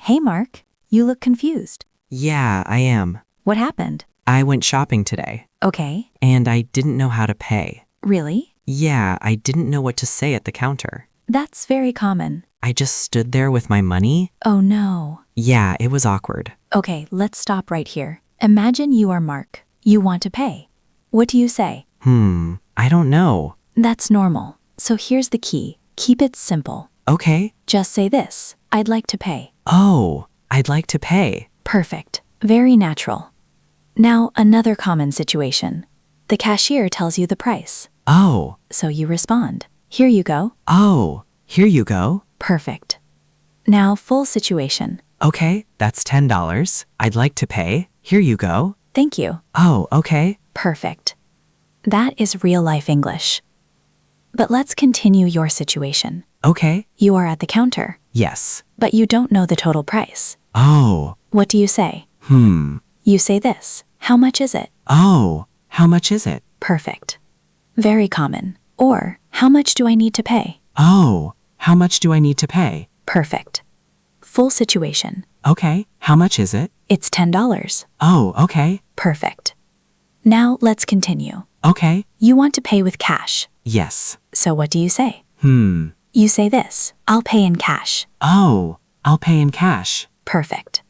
Hey, Mark. You look confused. Yeah, I am. What happened? I went shopping today, Okay. and I didn't know how to pay. Really? Yeah, I didn't know what to say at the counter. That's very common. I just stood there with my money. Oh no. Yeah, it was awkward. Okay, let's stop right here. Imagine you are Mark. You want to pay. What do you say? I don't know. That's normal. So here's the key. Keep it simple. Okay. Just say this. I'd like to pay. Oh, I'd like to pay. Perfect. Very natural. Now, another common situation. The cashier tells you the price. Oh, So you respond. Here you go. here you go. Perfect. Now, full situation. Okay, that's $10. I'd like to pay. Here you go. Thank you. Oh, okay. Perfect. That is real-life English. But let's continue your situation. Okay. You are at the counter, Yes. but you don't know the total price. Oh, What do you say? You say this. How much is it? oh, how much is it? Perfect. Very common. Or, how much do I need to pay? Oh, how much do I need to pay? Perfect. Full situation. Okay, how much is it? It's $10. Oh, okay. Perfect. Now let's continue. Okay. You want to pay with cash. Yes. So what do you say? You say this. I'll pay in cash. Oh, I'll pay in cash. Perfect.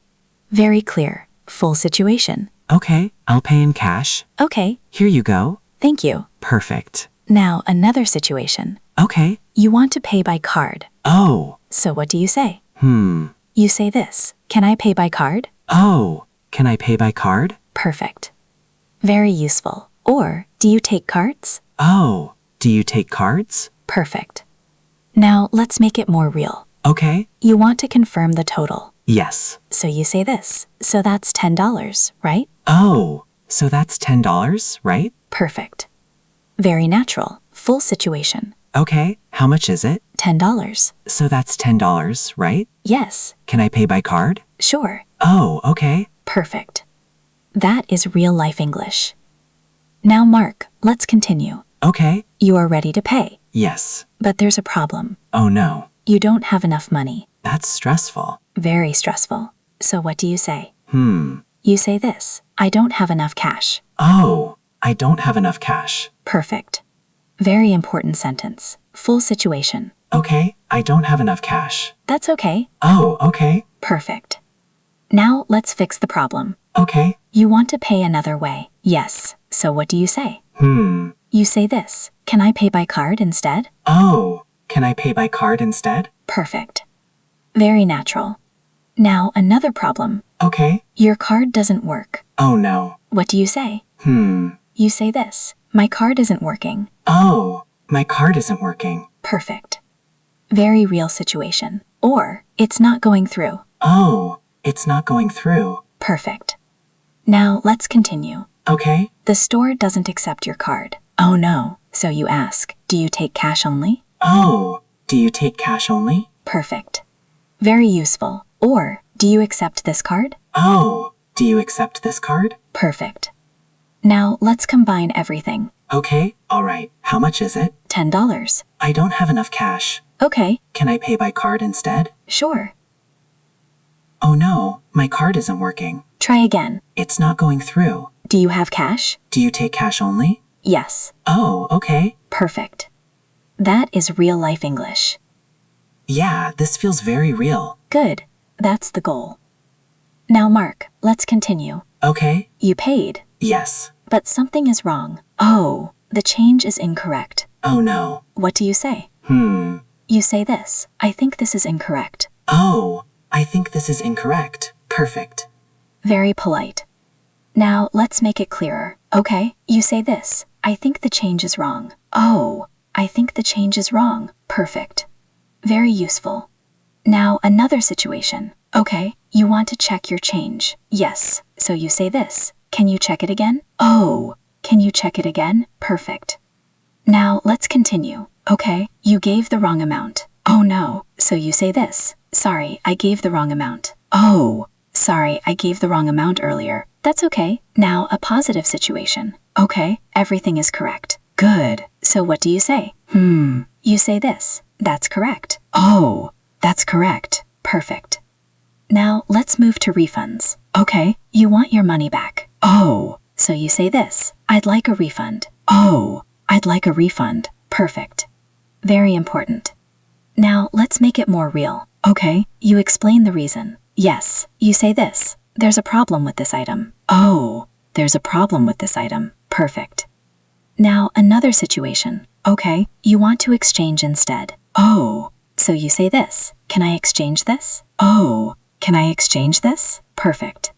Very clear. Full situation. Okay, I'll pay in cash. Okay. Here you go. Thank you. Perfect. Now another situation. Okay. You want to pay by card. Oh, So what do you say? You say this. Can I pay by card? oh, can I pay by card? Perfect. Very useful. Or, do you take cards? Oh, do you take cards? Perfect. Now let's make it more real. Okay. You want to confirm the total. Yes. So you say this. So that's $10, right? Oh, so that's $10, right? Perfect. Very natural. Full situation. Okay, how much is it? $10. So that's $10, right? Yes. Can I pay by card? Sure. Oh, okay. Perfect. That is real-life English. Now, Mark, let's continue. Okay. You are ready to pay, Yes. but there's a problem. Oh no, You don't have enough money. that's stressful. Very stressful. So what do you say? You say this. I don't have enough cash. Oh, I don't have enough cash. Perfect. Very important sentence. Full situation. Okay, I don't have enough cash. That's okay. Oh, okay. Perfect. Now let's fix the problem. Okay. You want to pay another way. Yes. So what do you say? You say this. Can I pay by card instead? Oh, can I pay by card instead? Perfect. Very natural. Now another problem. Okay. Your card doesn't work. Oh no. What do you say? You say this. My card isn't working. Oh, my card isn't working. Perfect. Very real situation. Or, it's not going through. Oh, it's not going through. Perfect. Now let's continue. Okay. The store doesn't accept your card. Oh no. So you ask, do you take cash only? Oh, do you take cash only? Perfect. Very useful. Or, do you accept this card? Oh, do you accept this card? Perfect. Now let's combine everything. Okay, alright. How much is it? $10. I don't have enough cash. Okay, Can I pay by card instead? sure. Oh no, my card isn't working. Try again. It's not going through. Do you have cash? Do you take cash only? Yes. Oh, okay. Perfect. That is real-life English. Yeah, this feels very real. Good. That's the goal. Now, Mark, let's continue. Okay. You paid, Yes. but something is wrong. Oh, the change is incorrect. Oh no. What do you say? You say this. I think this is incorrect. Oh, I think this is incorrect. Perfect. Very polite. Now, let's make it clearer. Okay, you say this. I think the change is wrong. Oh, I think the change is wrong. Perfect. Very useful. Now, another situation. Okay, you want to check your change. Yes, so you say this. Can you check it again? Oh, can you check it again? Perfect. Now, let's continue. Okay, you gave the wrong amount. Oh no, so you say this. Sorry, I gave the wrong amount. Oh, sorry, I gave the wrong amount earlier. That's okay. Now, a positive situation. Okay, everything is correct. Good. So what do you say? You say this. That's correct. Oh, that's correct. Perfect. Now let's move to refunds. Okay, you want your money back. Oh, so you say this, I'd like a refund. Oh, I'd like a refund. Perfect. Very important. Now let's make it more real. Okay, you explain the reason. Yes, you say this, there's a problem with this item. Oh, there's a problem with this item. Perfect. Now another situation. Okay, you want to exchange instead. Oh, so you say this, can I exchange this? Oh, can I exchange this? Perfect.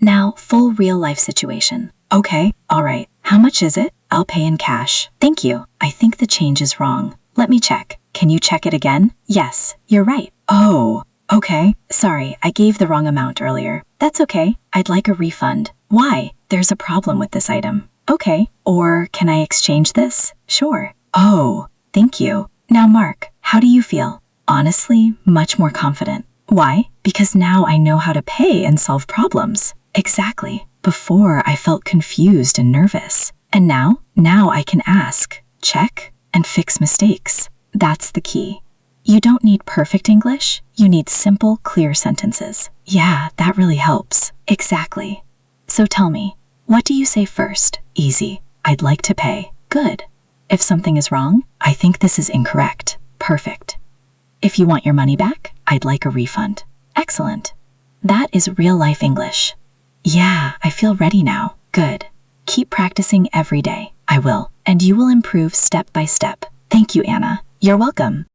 Now, full real-life situation. Okay, all right. How much is it? I'll pay in cash. Thank you. I think the change is wrong. Let me check. Can you check it again? Yes, you're right. Oh, okay. Sorry, I gave the wrong amount earlier. That's okay. I'd like a refund. Why? There's a problem with this item. Okay. Or can I exchange this? Sure. Oh, thank you. Now, Mark, how do you feel? Honestly, much more confident. Why? Because now I know how to pay and solve problems. Exactly. Before, I felt confused and nervous. And now I can ask, check, and fix mistakes. That's the key. You don't need perfect English. You need simple, clear sentences. Yeah, that really helps. Exactly. So tell me, what do you say first? Easy. I'd like to pay. Good. If something is wrong, I think this is incorrect. Perfect. If you want your money back, I'd like a refund. Excellent. That is real-life English. Yeah, I feel ready now. Good. Keep practicing every day. I will. And you will improve step by step. Thank you, Anna. You're welcome.